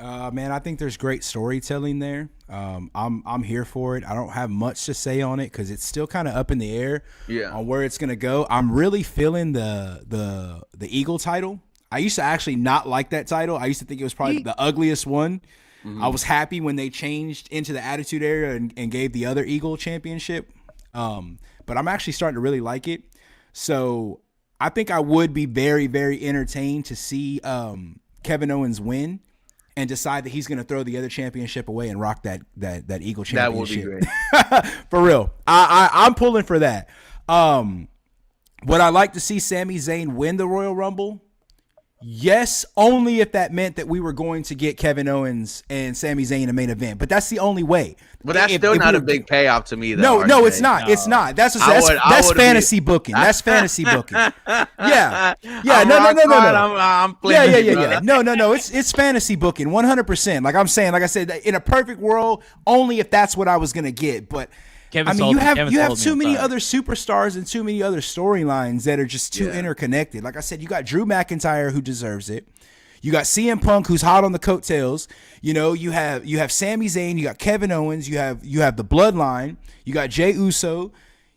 Speaker 1: Man, I think there's great storytelling there. I'm here for it. I don't have much to say on it because it's still kind of up in the air on where it's gonna go. I'm really feeling the Eagle title. I used to actually not like that title. I used to think it was probably the ugliest one. Mm-hmm. I was happy when they changed into the Attitude Era and gave the other Eagle championship. But I'm actually starting to really like it. So I think I would be very, very entertained to see Kevin Owens win and decide that he's going to throw the other championship away and rock that Eagle championship.
Speaker 2: That would be great.
Speaker 1: For real. I'm pulling for that. Would I like to see Sami Zayn win the Royal Rumble? Yes, only if that meant that we were going to get Kevin Owens and Sami Zayn in a main event. But that's the only way.
Speaker 2: But that's still not a big payoff to me, though.
Speaker 1: No, it's not. No. It's not. That's fantasy booking. That's fantasy booking. Yeah. No.
Speaker 2: I'm playing.
Speaker 1: Yeah. No. It's fantasy booking, 100%. Like I said, in a perfect world, only if that's what I was gonna get. But you have too many other superstars and too many other storylines that are just too interconnected. Like I said, you got Drew McIntyre who deserves it. You got CM Punk who's hot on the coattails. You have Sami Zayn, you got Kevin Owens, you have the Bloodline, you got Jey Uso.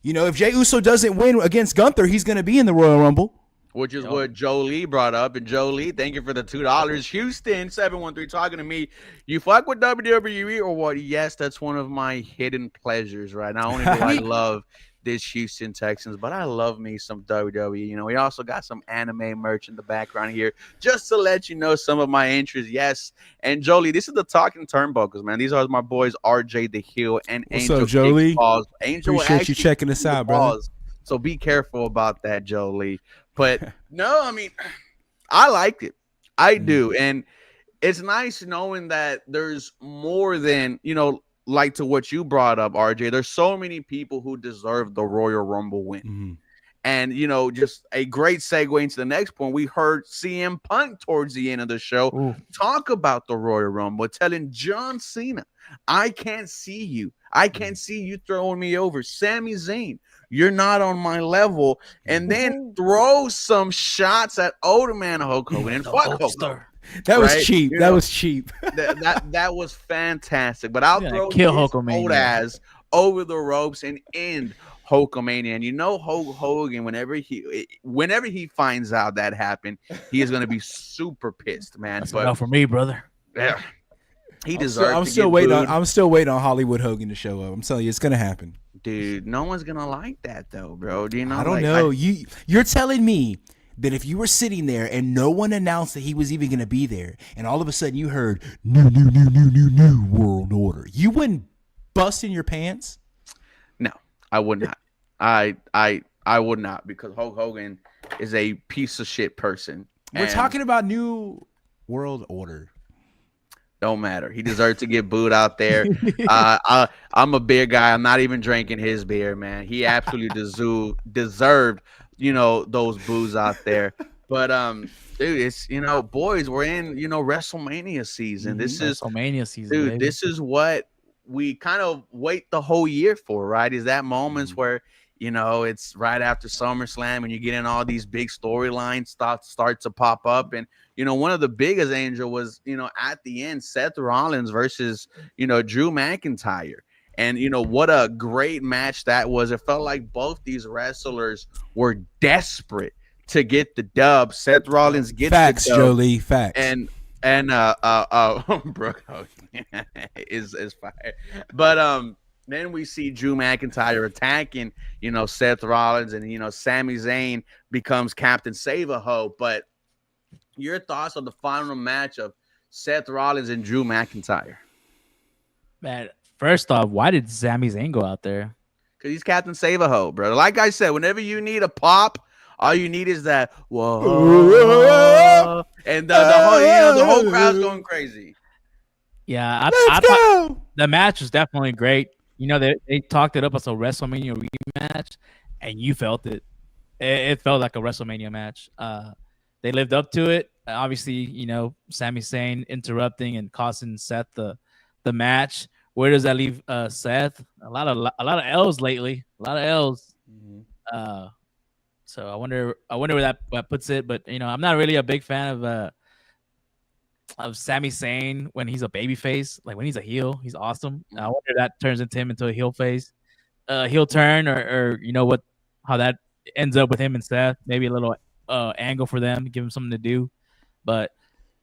Speaker 1: If Jey Uso doesn't win against Gunther, he's going to be in the Royal Rumble.
Speaker 2: Which is what Joe Lee brought up. And Joe Lee, thank you for the $2. Houston 713 talking to me. You fuck with WWE or what? Yes, that's one of my hidden pleasures, right? Not only do I love this Houston Texans, but I love me some WWE. You know, we also got some anime merch in the background here, just to let you know some of my interests. Yes, and Jolie, this is the Talking Turnbuckles, man. These are my boys, RJ the Heel and
Speaker 1: What's
Speaker 2: Angel
Speaker 1: up, Jolie?
Speaker 2: Balls. Angel
Speaker 1: Appreciate you checking us out, brother.
Speaker 2: So be careful about that, Jolie. But no, I mean, I liked it. I do, and it's nice knowing that there's more than, you know, like to what you brought up, RJ. There's so many people who deserve the Royal Rumble win. And, you know, just a great segue into the next point. We heard CM Punk towards the end of the show talk about the Royal Rumble, telling John Cena, I can't see you. I can't see you throwing me over. Sami Zayn, you're not on my level. And then throw some shots at Old Man Hulk Hogan and fuck Hulk Hogan.
Speaker 1: That was cheap. That was cheap.
Speaker 2: That was fantastic. But I'll throw
Speaker 3: kill
Speaker 2: his
Speaker 3: Hulkamania.
Speaker 2: old ass over the ropes and end Hulkamania. And you know Hulk Hogan, whenever he finds out that happened, he is going to be super pissed, man.
Speaker 3: That's enough for me, brother.
Speaker 2: Yeah, he deserves.
Speaker 1: I'm still waiting on Hollywood Hogan to show up. I'm telling you, it's gonna happen,
Speaker 2: dude. No one's gonna like that though, bro. Do you know?
Speaker 1: I don't know. You're telling me that if you were sitting there and no one announced that he was even going to be there, and all of a sudden you heard new world order, you wouldn't bust in your pants?
Speaker 2: No, I would not. I would not, because Hulk Hogan is a piece of shit person.
Speaker 1: We're talking about new world order.
Speaker 2: Don't matter. He deserves to get booed out there. I'm a beer guy. I'm not even drinking his beer, man. He absolutely deserved, you know, those boos out there. But dude, it's, you know, boys, we're in, you know, WrestleMania season. This is
Speaker 3: WrestleMania season,
Speaker 2: dude.
Speaker 3: baby.
Speaker 2: This is what we kind of wait the whole year for, right? Is that moments where, you know, it's right after SummerSlam and you get in all these big storylines start to pop up. And, you know, one of the biggest, Angel, was, you know, at the end, Seth Rollins versus, you know, Drew McIntyre. And, you know, what a great match that was. It felt like both these wrestlers were desperate to get the dub. Seth Rollins gets
Speaker 1: facts,
Speaker 2: the dub.
Speaker 1: Jolie, facts.
Speaker 2: And Brooke Hogan is fire. But then we see Drew McIntyre attacking, you know, Seth Rollins, and, you know, Sami Zayn becomes Captain Save-A-Ho. But your thoughts on the final match of Seth Rollins and Drew McIntyre?
Speaker 3: Man, first off, why did Sami Zayn go out there?
Speaker 2: Because he's Captain Save-A-Ho, brother. Like I said, whenever you need a pop, all you need is that whoa, and the whole crowd's going crazy.
Speaker 3: Yeah, I thought the match was definitely great. You know, they talked it up as a WrestleMania rematch, and you felt it. It felt like a WrestleMania match. They lived up to it. Obviously, you know, Sami Zayn interrupting and costing Seth the match. Where does that leave Seth? A lot of L's lately. A lot of L's. So I wonder where that puts it. But, you know, I'm not really a big fan of Sami Zayn when he's a babyface. Like when he's a heel, he's awesome. I wonder if that turns him into a heel turn, or you know how that ends up with him and Seth. Maybe a little angle for them, give him something to do. But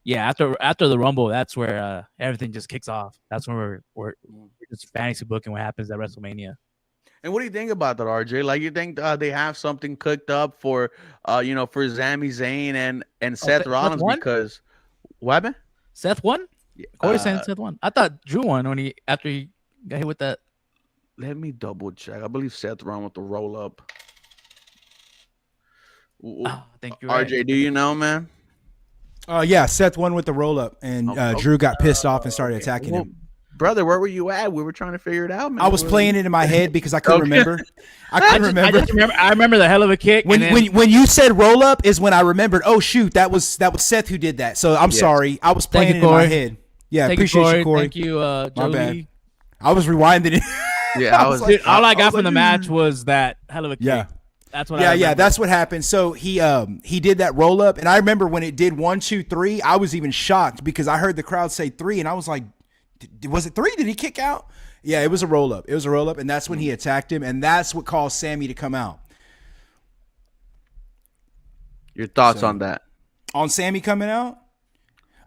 Speaker 3: yeah, after the Rumble, that's where everything just kicks off. That's when we're just fantasy booking what happens at WrestleMania.
Speaker 2: And what do you think about that, RJ? Like, you think they have something cooked up for, you know, for Sami Zayn and Seth Rollins? Because what happened?
Speaker 3: Seth won? Corey's saying Seth won. I thought Drew won after he got hit with that.
Speaker 2: Let me double check. I believe Seth won with the roll up.
Speaker 3: I think you're
Speaker 2: RJ,
Speaker 3: right.
Speaker 2: do you know, man?
Speaker 1: Yeah, Seth won with the roll up, and Drew got pissed off and started attacking him.
Speaker 2: Brother, where were you at? We were trying to figure it out, man.
Speaker 1: I was playing it in my head because I couldn't remember. I
Speaker 3: remember the hell of a kick.
Speaker 1: When you said roll up is when I remembered. Oh shoot, that was Seth who did that. So I'm sorry. I was playing it in my head. Yeah, appreciate you, Corey.
Speaker 3: Thank you,
Speaker 1: my
Speaker 3: Jolie.
Speaker 1: bad. I was rewinding it.
Speaker 2: Yeah, I was.
Speaker 3: Dude, all I got from the match was that hell of a kick.
Speaker 1: Yeah.
Speaker 3: That's what.
Speaker 1: Yeah, that's what happened. So he did that roll up, and I remember when it did 1, 2, 3. I was even shocked because I heard the crowd say 3, and I was like, was it 3? Did he kick out? Yeah, it was a roll up. And that's when he attacked him, and that's what caused Sammy to come out.
Speaker 2: Your thoughts on that?
Speaker 1: On Sammy coming out?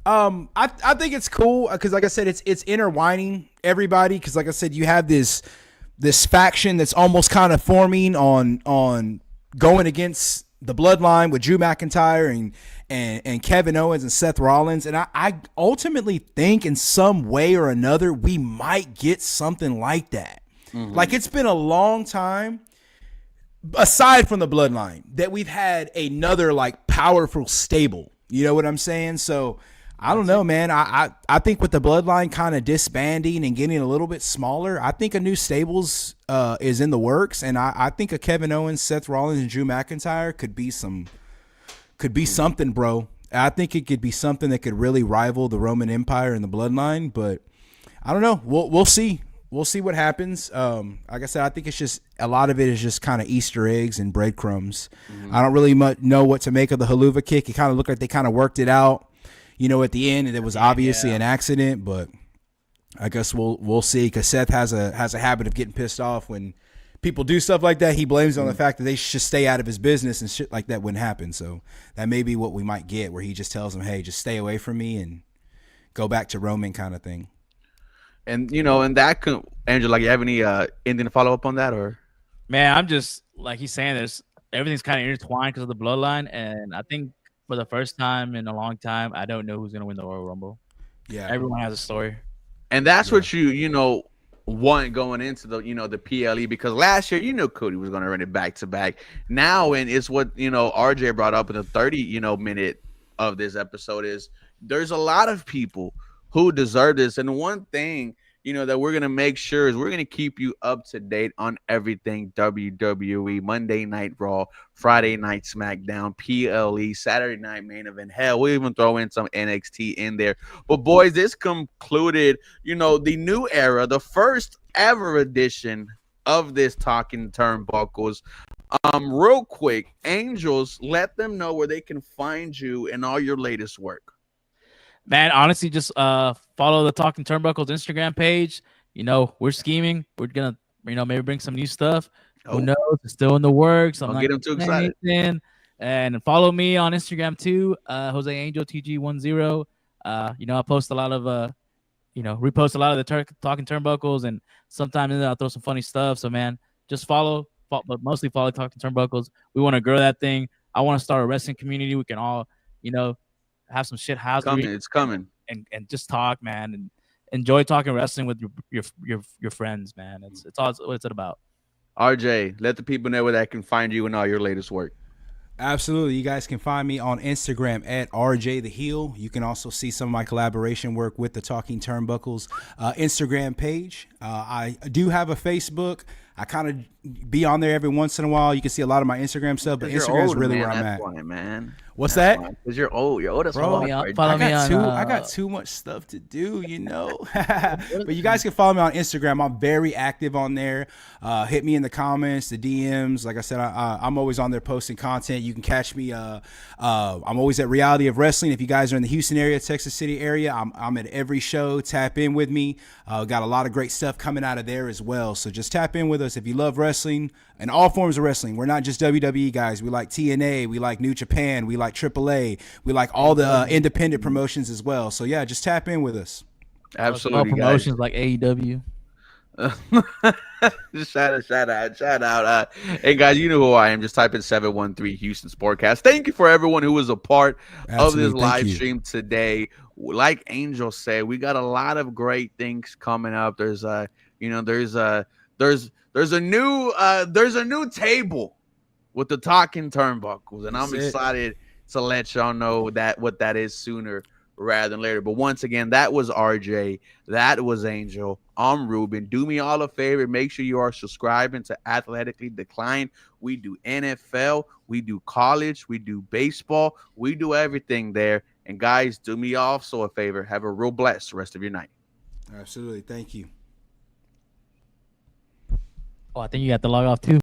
Speaker 1: I think it's cool because, like I said, it's intertwining everybody. Because, like I said, you have this this faction that's almost kind of forming on going against the bloodline with Drew McIntyre and Kevin Owens and Seth Rollins. And I ultimately think in some way or another we might get something like that. Like, it's been a long time, aside from the bloodline, that we've had another like powerful stable. You know what I'm saying? So I don't know, man. I think with the bloodline kind of disbanding and getting a little bit smaller, I think a new stables is in the works, and I think a Kevin Owens, Seth Rollins, and Drew McIntyre could be something, bro. I think it could be something that could really rival the Roman Empire and the bloodline, but I don't know. We'll see. We'll see what happens. Like I said, I think it's just a lot of it is just kind of Easter eggs and breadcrumbs. I don't really know what to make of the Haluva kick. It kind of looked like they kind of worked it out, you know, at the end, and it was obviously an accident. But I guess we'll see, because Seth has a habit of getting pissed off when people do stuff like that. He blames it on the fact that they should stay out of his business, and shit like that wouldn't happen. So that may be what we might get, where he just tells them, "Hey, just stay away from me and go back to Roman," kind of thing.
Speaker 2: And and that could, Andrew, like, you have any anything to follow up on that, or?
Speaker 3: Man, I'm just like he's saying. Everything's kind of intertwined because of the bloodline, and I think for the first time in a long time, I don't know who's gonna win the Royal Rumble.
Speaker 1: Yeah,
Speaker 3: Everyone has a story,
Speaker 2: And that's what you want going into the PLE, because last year Cody was going to run it back to back. Now, and it's what RJ brought up in the 30 minute of this episode, is there's a lot of people who deserve this. And one thing that we're going to make sure is we're going to keep you up to date on everything WWE. Monday Night Raw, Friday Night SmackDown, PLE, Saturday Night Main Event. Hell, we'll even throw in some NXT in there. But boys, this concluded the new era, the first ever edition of this Talking Turnbuckles. Real quick, Angels, let them know where they can find you and all your latest work.
Speaker 3: man. Honestly, just follow the Talking Turnbuckles Instagram page. We're scheming. We're gonna maybe bring some new stuff. Who knows? It's still in the works. I'm
Speaker 2: Don't
Speaker 3: not
Speaker 2: get them too excited.
Speaker 3: And follow me on Instagram too, Jose Angel TG10. I post a lot of repost a lot of the Talking Turnbuckles, and sometimes I'll throw some funny stuff. So man, just follow, but mostly follow Talking Turnbuckles. We want to grow that thing. I want to start a wrestling community. We can all have some shit house.
Speaker 2: It's coming.
Speaker 3: And just talk, man, and enjoy talking wrestling with your friends, man. It's all what it's about.
Speaker 2: RJ, let the people know where they can find you and all your latest work.
Speaker 1: Absolutely. You guys can find me on Instagram at RJ the Heel. You can also see some of my collaboration work with the Talking Turnbuckles Instagram page. I do have a Facebook. I kind of be on there every once in a while. You can see a lot of my Instagram stuff, but Instagram is really where I'm at.
Speaker 2: Why, man.
Speaker 1: What's that?
Speaker 2: Because you're old. You're old as
Speaker 1: bro. I got too much stuff to do, But you guys can follow me on Instagram. I'm very active on there. Hit me in the comments, the DMs. Like I said, I'm always on there posting content. You can catch me. I'm always at Reality of Wrestling. If you guys are in the Houston area, Texas City area, I'm at every show. Tap in with me. Got a lot of great stuff coming out of there as well. So just tap in with us if you love wrestling and all forms of wrestling. We're not just WWE guys. We like TNA. We like New Japan. We like AAA. We like all the independent promotions as well. So yeah, just tap in with us.
Speaker 2: Absolutely,
Speaker 3: all promotions like AEW.
Speaker 2: Shout out. Hey guys, you know who I am. Just type in 713 Houston Sportcast. Thank you for everyone who was a part of this live stream today. Like Angel said, we got a lot of great things coming up. There's a new table with the Talking Turnbuckles, and I'm excited to let y'all know what that is sooner rather than later. But once again, that was RJ, that was Angel, I'm Ruben. Do me all a favor, make sure you are subscribing to Athletically Declined. We do NFL, we do college, we do baseball, we do everything there. And guys, do me also a favor, have a real blessed rest of your night.
Speaker 1: Absolutely. Thank you.
Speaker 3: Oh, I think you got to log off too.